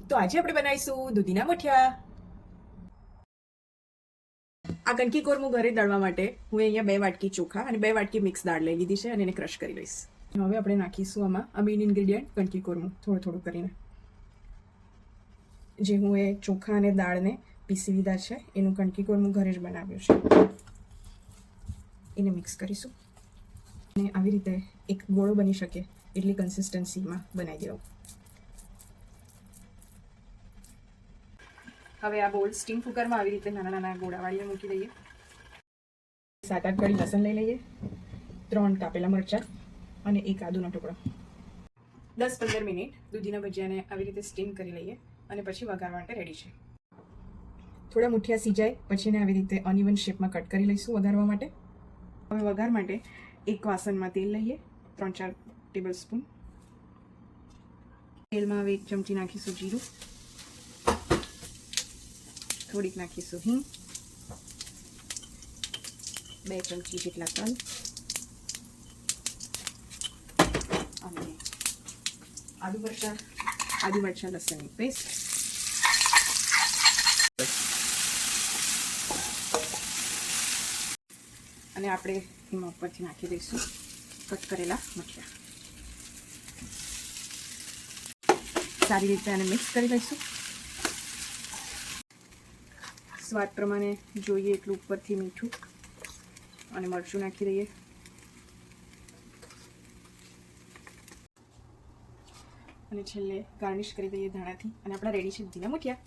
તો આજે આપણે બનાવીશું દૂધીના મુઠિયા. આ કણકી કોરમું ઘરે દળવા માટે હું અહીંયા 2 વાટકી ચોખા અને 2 વાટકી મિક્સ દાળ લઈ લીધી છે અને એને ક્રશ કરી લઈશ. હવે આપણે નાખીશું આમાં આ મેઇન ઇન્ગ્રેડિયન્ટ કણકી કોરમું થોડું થોડું કરીને. જે હું એ ચોખા અને દાળને પીસી લીધા છે એનું કણકી કોરમું ઘરે જ બનાવ્યું છે. એને મિક્સ કરીશું અને આવી રીતે એક ગોળો બની શકે એટલી કન્સિસ્ટન્સીમાં બનાવી દેવું. હવે આ બોલ સ્ટીમ કુકરમાં આવી રીતે નાના નાના ગોળા વાળીને મૂકી દઈએ. 7-8 કળી લસણ લઈ લઈએ, 3 કાપેલા મરચાં અને 1 આદુનો ટુકડો. 10-15 મિનિટ દૂધીના ભજીયાને આવી રીતે સ્ટીમ કરી લઈએ અને પછી વઘારવા માટે રેડી છે. થોડા મુઠિયા સીજાય પછી એને આવી રીતે અનઇવન શેપમાં કટ કરી લઈશું વઘારવા માટે. હવે વઘાર માટે એક વાસણમાં તેલ લઈએ, 3-4 ટેબલ સ્પૂન. તેલમાં હવે 1 ચમચી નાખીશું જીરું, થોડીક નાખીશું હિંગ, 2 ચમચી જેટલા તલ અને આદુ મરચાં લસણની પેસ્ટ. અને આપણે એમાં ઉપરથી નાખી દઈશું કટ કરેલા મરચાં. સારી રીતે આને મિક્સ કરી લઈશું. સ્વાદ પ્રમાણે જોઈએ એટલું ઉપરથી મીઠું અને મરચું નાખી દઈએ. અને છેલ્લે ગાર્નિશ કરી દઈએ ધાણાથી અને આપણા રેડી છે દૂધીના મુઠિયા.